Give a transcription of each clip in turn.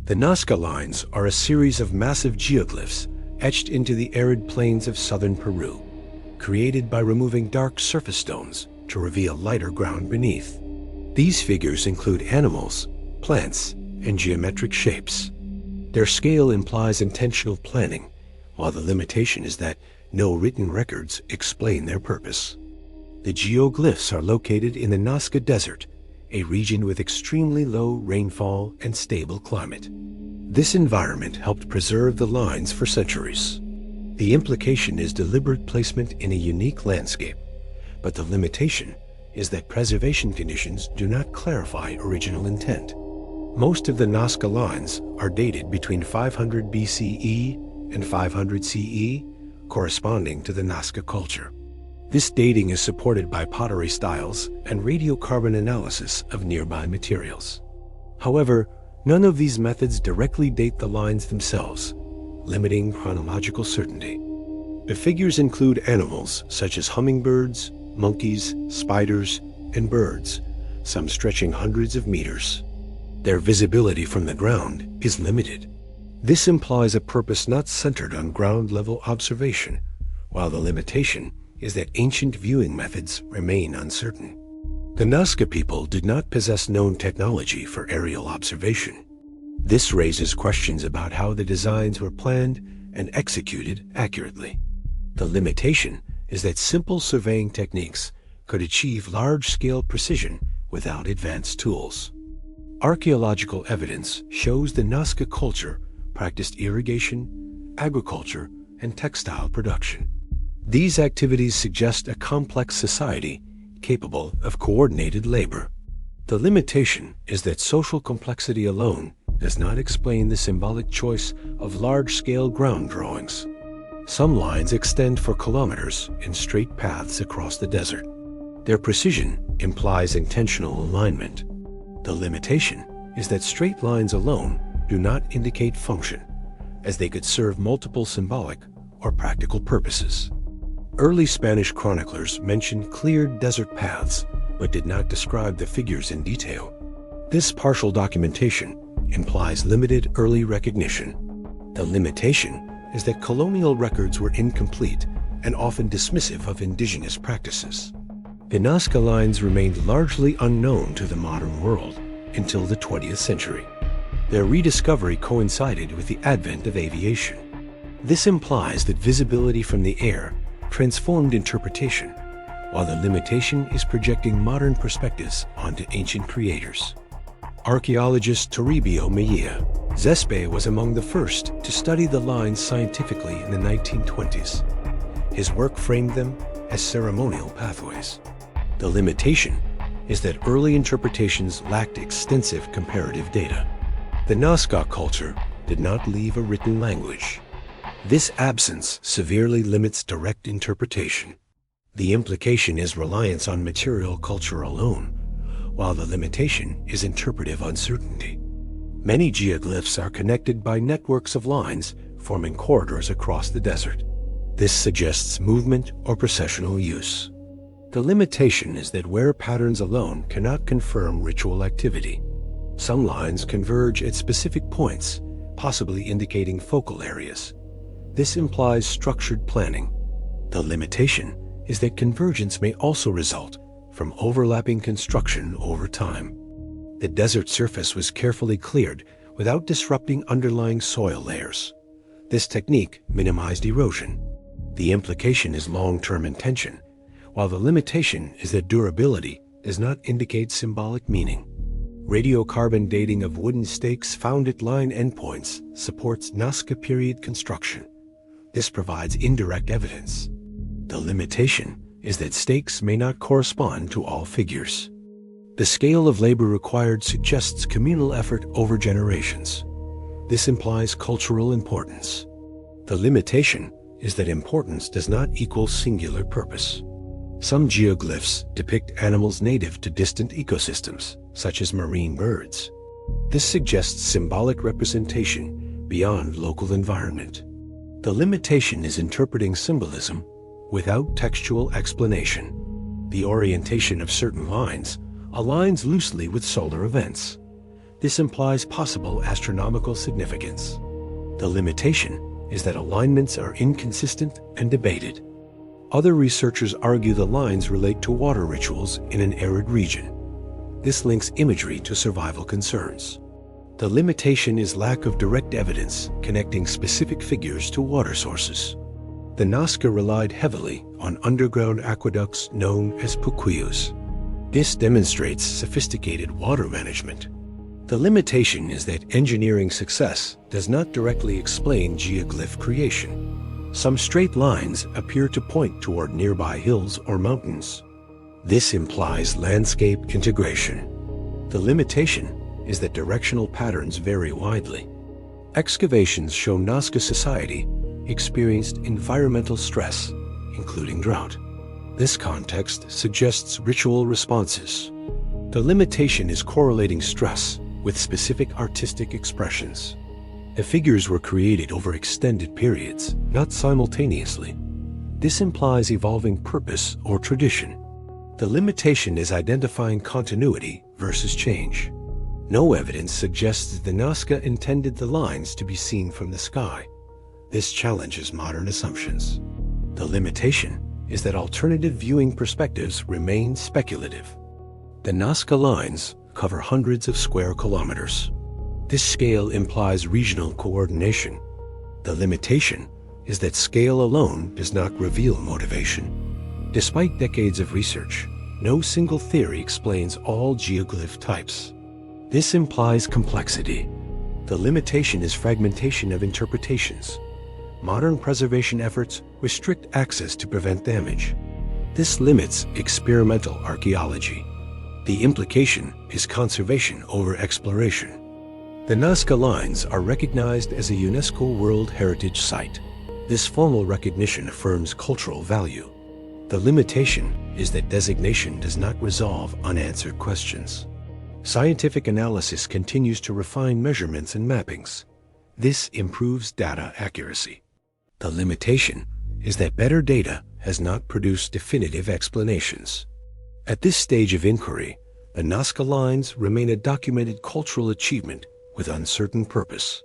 The Nazca Lines are a series of massive geoglyphs etched into the arid plains of southern Peru, created by removing dark surface stones to reveal lighter ground beneath. These figures include animals, plants, and geometric shapes. Their scale implies intentional planning, while the limitation is that no written records explain their purpose. The geoglyphs are located in the Nazca Desert, a region with extremely low rainfall and stable climate. This environment helped preserve the lines for centuries. The implication is deliberate placement in a unique landscape, but the limitation is that preservation conditions do not clarify original intent. Most of the Nazca Lines are dated between 500 BCE and 500 CE, corresponding to the Nazca culture. This dating is supported by pottery styles and radiocarbon analysis of nearby materials. However, none of these methods directly date the lines themselves, limiting chronological certainty. The figures include animals such as hummingbirds, monkeys, spiders, and birds, some stretching hundreds of meters. Their visibility from the ground is limited. This implies a purpose not centered on ground-level observation, while the limitation is that ancient viewing methods remain uncertain. The Nazca people did not possess known technology for aerial observation. This raises questions about how the designs were planned and executed accurately. The limitation is that simple surveying techniques could achieve large-scale precision without advanced tools. Archaeological evidence shows the Nazca culture practiced irrigation, agriculture, and textile production. These activities suggest a complex society capable of coordinated labor. The limitation is that social complexity alone does not explain the symbolic choice of large-scale ground drawings. Some lines extend for kilometers in straight paths across the desert. Their precision implies intentional alignment. The limitation is that straight lines alone do not indicate function, as they could serve multiple symbolic or practical purposes. Early Spanish chroniclers mentioned cleared desert paths, but did not describe the figures in detail. This partial documentation implies limited early recognition. The limitation is that colonial records were incomplete and often dismissive of indigenous practices. The Nazca Lines remained largely unknown to the modern world until the 20th century. Their rediscovery coincided with the advent of aviation. This implies that visibility from the air transformed interpretation, while the limitation is projecting modern perspectives onto ancient creators. Archaeologist Toribio Mejia Zespe was among the first to study the lines scientifically in the 1920s. His work framed them as ceremonial pathways. The limitation is that early interpretations lacked extensive comparative data. The Nazca culture did not leave a written language. This absence severely limits direct interpretation. The implication is reliance on material culture alone, while the limitation is interpretive uncertainty. Many geoglyphs are connected by networks of lines forming corridors across the desert. This suggests movement or processional use. The limitation is that wear patterns alone cannot confirm ritual activity. Some lines converge at specific points, possibly indicating focal areas. This implies structured planning. The limitation is that convergence may also result from overlapping construction over time. The desert surface was carefully cleared without disrupting underlying soil layers. This technique minimized erosion. The implication is long-term intention, while the limitation is that durability does not indicate symbolic meaning. Radiocarbon dating of wooden stakes found at line endpoints supports Nazca period construction. This provides indirect evidence. The limitation is that stakes may not correspond to all figures. The scale of labor required suggests communal effort over generations. This implies cultural importance. The limitation is that importance does not equal singular purpose. Some geoglyphs depict animals native to distant ecosystems, such as marine birds. This suggests symbolic representation beyond local environment. The limitation is interpreting symbolism without textual explanation. The orientation of certain lines aligns loosely with solar events. This implies possible astronomical significance. The limitation is that alignments are inconsistent and debated. Other researchers argue the lines relate to water rituals in an arid region. This links imagery to survival concerns. The limitation is lack of direct evidence connecting specific figures to water sources. The Nazca relied heavily on underground aqueducts known as puquillos. This demonstrates sophisticated water management. The limitation is that engineering success does not directly explain geoglyph creation. Some straight lines appear to point toward nearby hills or mountains. This implies landscape integration. The limitation is that directional patterns vary widely. Excavations show Nazca society experienced environmental stress, including drought. This context suggests ritual responses. The limitation is correlating stress with specific artistic expressions. The figures were created over extended periods, not simultaneously. This implies evolving purpose or tradition. The limitation is identifying continuity versus change. No evidence suggests that the Nazca intended the lines to be seen from the sky. This challenges modern assumptions. The limitation is that alternative viewing perspectives remain speculative. The Nazca Lines cover hundreds of square kilometers. This scale implies regional coordination. The limitation is that scale alone does not reveal motivation. Despite decades of research, no single theory explains all geoglyph types. This implies complexity. The limitation is fragmentation of interpretations. Modern preservation efforts restrict access to prevent damage. This limits experimental archaeology. The implication is conservation over exploration. The Nazca Lines are recognized as a UNESCO World Heritage Site. This formal recognition affirms cultural value. The limitation is that designation does not resolve unanswered questions. Scientific analysis continues to refine measurements and mappings. This improves data accuracy. The limitation is that better data has not produced definitive explanations. At this stage of inquiry, the Nazca Lines remain a documented cultural achievement with uncertain purpose.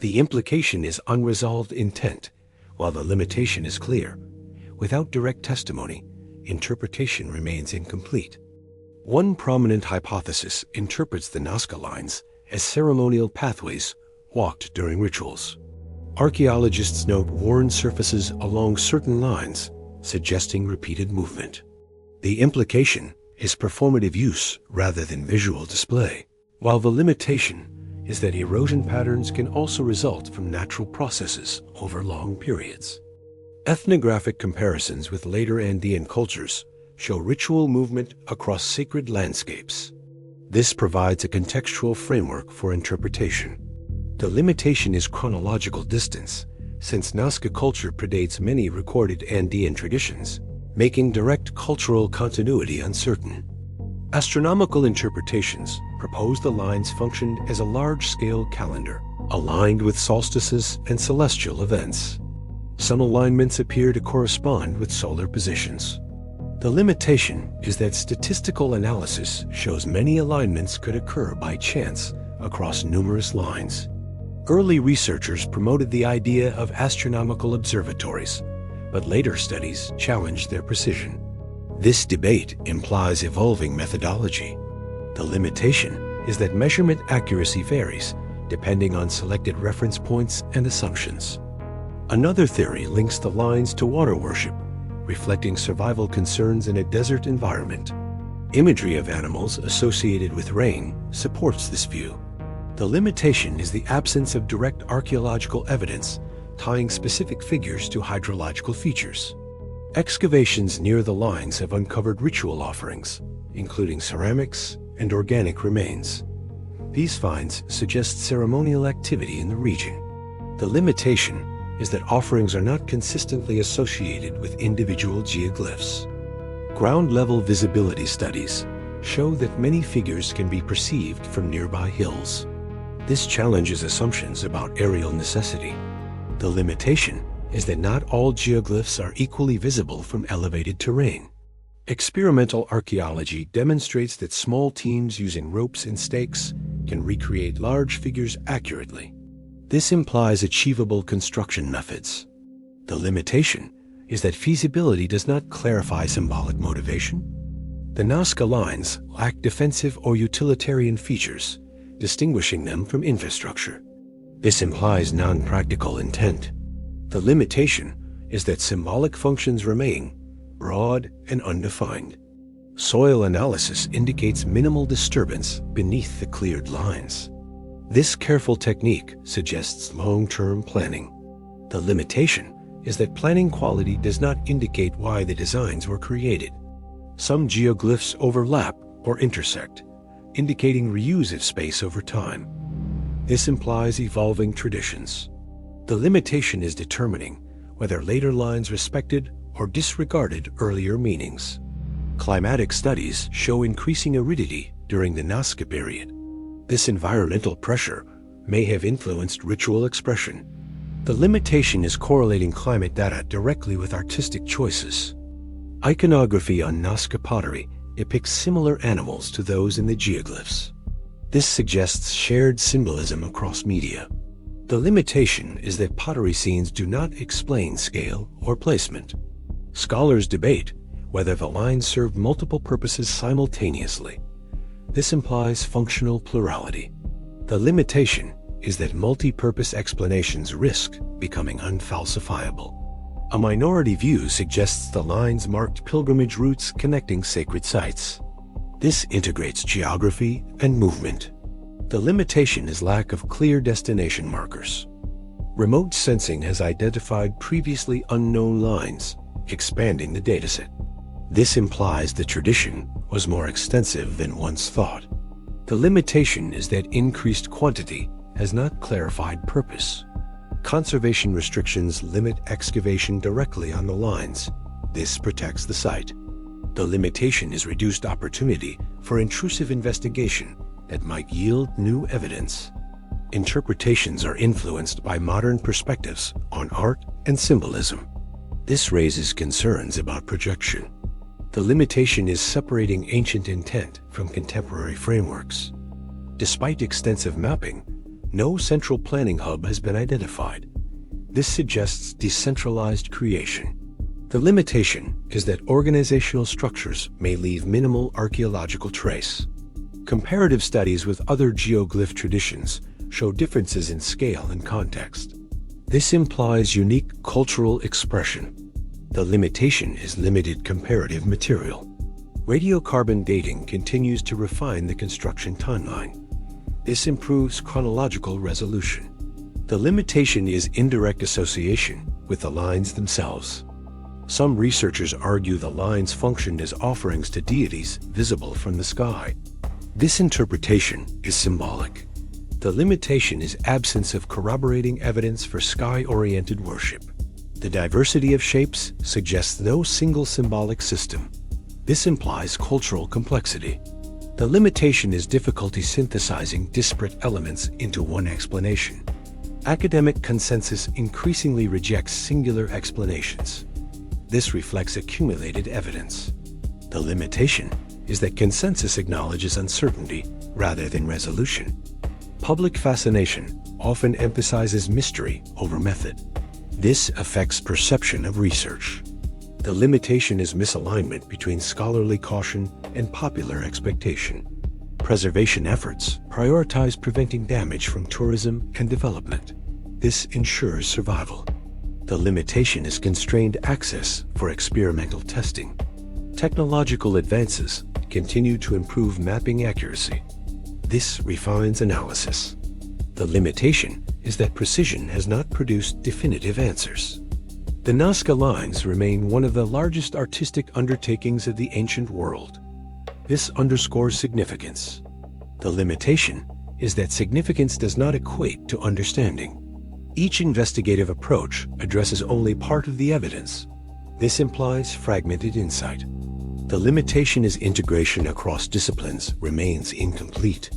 The implication is unresolved intent, while the limitation is clear. Without direct testimony, interpretation remains incomplete. One prominent hypothesis interprets the Nazca Lines as ceremonial pathways walked during rituals. Archaeologists note worn surfaces along certain lines, suggesting repeated movement. The implication is performative use rather than visual display, while the limitation is that erosion patterns can also result from natural processes over long periods. Ethnographic comparisons with later Andean cultures show ritual movement across sacred landscapes. This provides a contextual framework for interpretation. The limitation is chronological distance, since Nazca culture predates many recorded Andean traditions, making direct cultural continuity uncertain. Astronomical interpretations propose the lines functioned as a large-scale calendar, aligned with solstices and celestial events. Some alignments appear to correspond with solar positions. The limitation is that statistical analysis shows many alignments could occur by chance across numerous lines. Early researchers promoted the idea of astronomical observatories, but later studies challenged their precision. This debate implies evolving methodology. The limitation is that measurement accuracy varies depending on selected reference points and assumptions. Another theory links the lines to water worship, reflecting survival concerns in a desert environment. Imagery of animals associated with rain supports this view. The limitation is the absence of direct archaeological evidence tying specific figures to hydrological features. Excavations near the lines have uncovered ritual offerings, including ceramics and organic remains. These finds suggest ceremonial activity in the region. The limitation is that offerings are not consistently associated with individual geoglyphs. Ground-level visibility studies show that many figures can be perceived from nearby hills. This challenges assumptions about aerial necessity. The limitation is that not all geoglyphs are equally visible from elevated terrain. Experimental archaeology demonstrates that small teams using ropes and stakes can recreate large figures accurately. This implies achievable construction methods. The limitation is that feasibility does not clarify symbolic motivation. The Nazca Lines lack defensive or utilitarian features, distinguishing them from infrastructure. This implies non-practical intent. The limitation is that symbolic functions remain broad and undefined. Soil analysis indicates minimal disturbance beneath the cleared lines. This careful technique suggests long-term planning. The limitation is that planning quality does not indicate why the designs were created. Some geoglyphs overlap or intersect, indicating reuse of space over time. This implies evolving traditions. The limitation is determining whether later lines respected or disregarded earlier meanings. Climatic studies show increasing aridity during the Nazca period. This environmental pressure may have influenced ritual expression. The limitation is correlating climate data directly with artistic choices. Iconography on Nazca pottery depicts similar animals to those in the geoglyphs. This suggests shared symbolism across media. The limitation is that pottery scenes do not explain scale or placement. Scholars debate whether the lines served multiple purposes simultaneously. This implies functional plurality. The limitation is that multi-purpose explanations risk becoming unfalsifiable. A minority view suggests the lines marked pilgrimage routes connecting sacred sites. This integrates geography and movement. The limitation is lack of clear destination markers. Remote sensing has identified previously unknown lines, expanding the dataset. This implies the tradition was more extensive than once thought. The limitation is that increased quantity has not clarified purpose. Conservation restrictions limit excavation directly on the lines. This protects the site. The limitation is reduced opportunity for intrusive investigation that might yield new evidence. Interpretations are influenced by modern perspectives on art and symbolism. This raises concerns about projection. The limitation is separating ancient intent from contemporary frameworks. Despite extensive mapping, no central planning hub has been identified. This suggests decentralized creation. The limitation is that organizational structures may leave minimal archaeological trace. Comparative studies with other geoglyph traditions show differences in scale and context. This implies unique cultural expression. The limitation is limited comparative material. Radiocarbon dating continues to refine the construction timeline. This improves chronological resolution. The limitation is indirect association with the lines themselves. Some researchers argue the lines functioned as offerings to deities visible from the sky. This interpretation is symbolic. The limitation is absence of corroborating evidence for sky-oriented worship. The diversity of shapes suggests no single symbolic system. This implies cultural complexity. The limitation is difficulty synthesizing disparate elements into one explanation. Academic consensus increasingly rejects singular explanations. This reflects accumulated evidence. The limitation is that consensus acknowledges uncertainty rather than resolution. Public fascination often emphasizes mystery over method. This affects perception of research. The limitation is misalignment between scholarly caution and popular expectation. Preservation efforts prioritize preventing damage from tourism and development. This ensures survival. The limitation is constrained access for experimental testing. Technological advances continue to improve mapping accuracy. This refines analysis. The limitation is that precision has not produced definitive answers. The Nazca Lines remain one of the largest artistic undertakings of the ancient world. This underscores significance. The limitation is that significance does not equate to understanding. Each investigative approach addresses only part of the evidence. This implies fragmented insight. The limitation is integration across disciplines remains incomplete.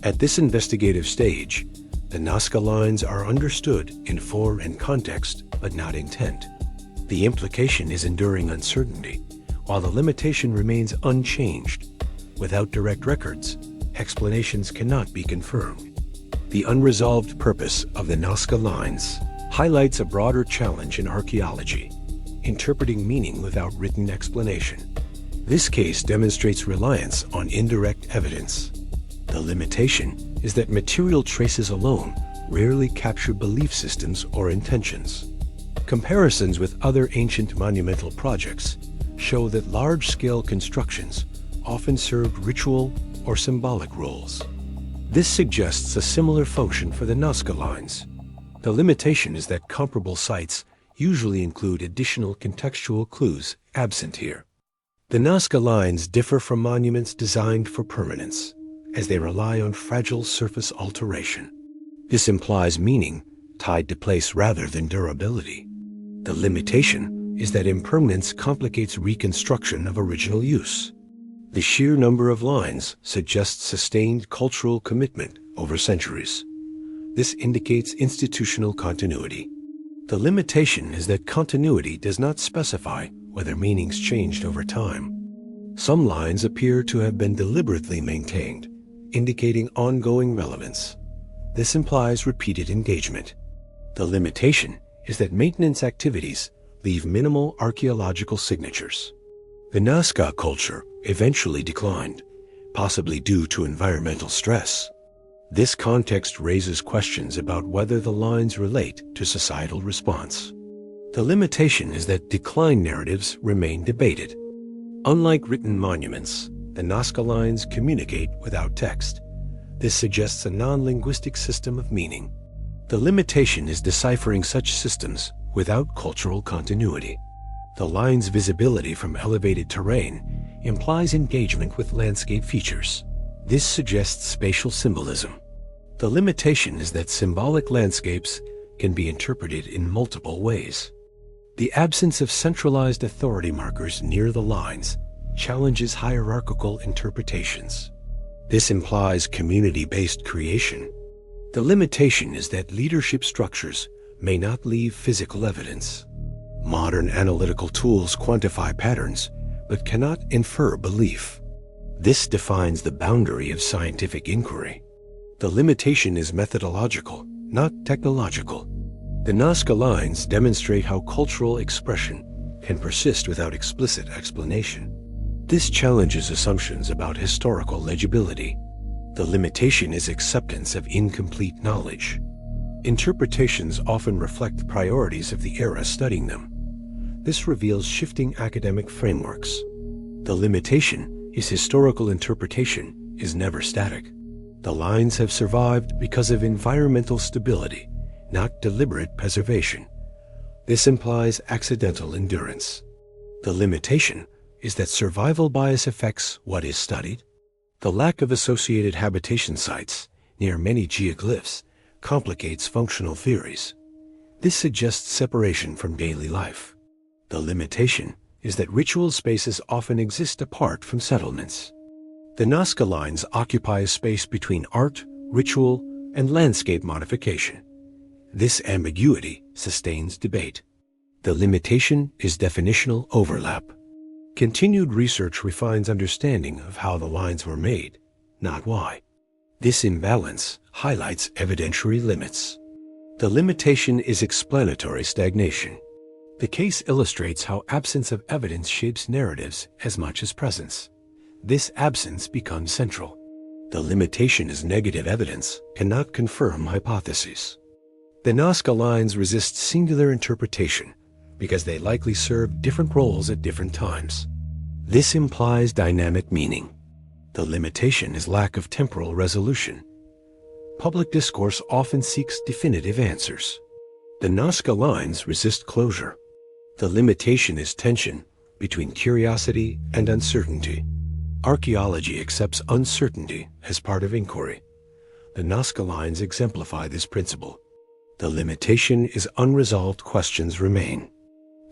At this investigative stage, the Nazca Lines are understood in form and context, but not intent. The implication is enduring uncertainty, while the limitation remains unchanged. Without direct records, explanations cannot be confirmed. The unresolved purpose of the Nazca Lines highlights a broader challenge in archaeology: interpreting meaning without written explanation. This case demonstrates reliance on indirect evidence. The limitation is that material traces alone rarely capture belief systems or intentions. Comparisons with other ancient monumental projects show that large-scale constructions often served ritual or symbolic roles. This suggests a similar function for the Nazca Lines. The limitation is that comparable sites usually include additional contextual clues absent here. The Nazca Lines differ from monuments designed for permanence, as they rely on fragile surface alteration. This implies meaning tied to place rather than durability. The limitation is that impermanence complicates reconstruction of original use. The sheer number of lines suggests sustained cultural commitment over centuries. This indicates institutional continuity. The limitation is that continuity does not specify whether meanings changed over time. Some lines appear to have been deliberately maintained, indicating ongoing relevance. This implies repeated engagement. The limitation is that maintenance activities leave minimal archaeological signatures. The Nazca culture eventually declined, possibly due to environmental stress. This context raises questions about whether the lines relate to societal response. The limitation is that decline narratives remain debated. Unlike written monuments, the Nazca Lines communicate without text. This suggests a non-linguistic system of meaning. The limitation is deciphering such systems without cultural continuity. The line's visibility from elevated terrain implies engagement with landscape features. This suggests spatial symbolism. The limitation is that symbolic landscapes can be interpreted in multiple ways. The absence of centralized authority markers near the lines challenges hierarchical interpretations. This implies community-based creation. The limitation is that leadership structures may not leave physical evidence. Modern analytical tools quantify patterns, but cannot infer belief. This defines the boundary of scientific inquiry. The limitation is methodological, not technological. The Nazca Lines demonstrate how cultural expression can persist without explicit explanation. This challenges assumptions about historical legibility. The limitation is acceptance of incomplete knowledge. Interpretations often reflect the priorities of the era studying them. This reveals shifting academic frameworks. The limitation is historical interpretation is never static. The lines have survived because of environmental stability, not deliberate preservation. This implies accidental endurance. The limitation is that survival bias affects what is studied. The lack of associated habitation sites near many geoglyphs complicates functional theories. This suggests separation from daily life. The limitation is that ritual spaces often exist apart from settlements. The Nazca Lines occupy a space between art, ritual, and landscape modification. This ambiguity sustains debate. The limitation is definitional overlap. Continued research refines understanding of how the lines were made, not why. This imbalance highlights evidentiary limits. The limitation is explanatory stagnation. The case illustrates how absence of evidence shapes narratives as much as presence. This absence becomes central. The limitation is negative evidence, cannot confirm hypotheses. The Nazca Lines resist singular interpretation because they likely serve different roles at different times. This implies dynamic meaning. The limitation is lack of temporal resolution. Public discourse often seeks definitive answers. The Nazca Lines resist closure. The limitation is tension between curiosity and uncertainty. Archaeology accepts uncertainty as part of inquiry. The Nazca Lines exemplify this principle. The limitation is unresolved questions remain.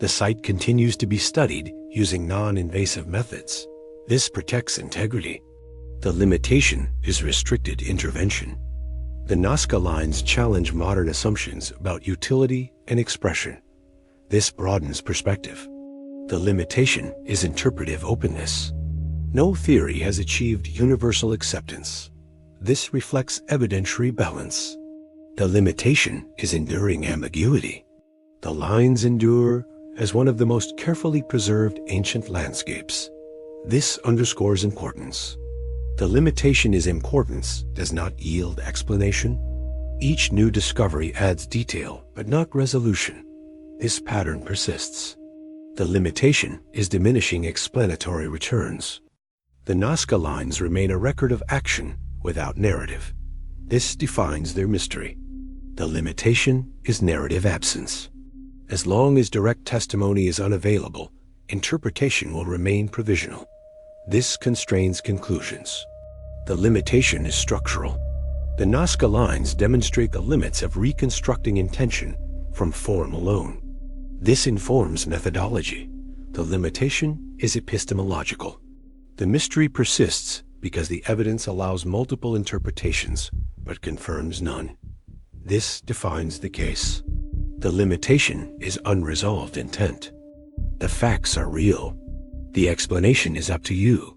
The site continues to be studied using non-invasive methods. This protects integrity. The limitation is restricted intervention. The Nazca Lines challenge modern assumptions about utility and expression. This broadens perspective. The limitation is interpretive openness. No theory has achieved universal acceptance. This reflects evidentiary balance. The limitation is enduring ambiguity. The lines endure as one of the most carefully preserved ancient landscapes. This underscores importance. The limitation is importance does not yield explanation. Each new discovery adds detail, but not resolution. This pattern persists. The limitation is diminishing explanatory returns. The Nazca Lines remain a record of action without narrative. This defines their mystery. The limitation is narrative absence. As long as direct testimony is unavailable, interpretation will remain provisional. This constrains conclusions. The limitation is structural. The Nazca Lines demonstrate the limits of reconstructing intention from form alone. This informs methodology. The limitation is epistemological. The mystery persists because the evidence allows multiple interpretations, but confirms none. This defines the case. The limitation is unresolved intent. The facts are real. The explanation is up to you.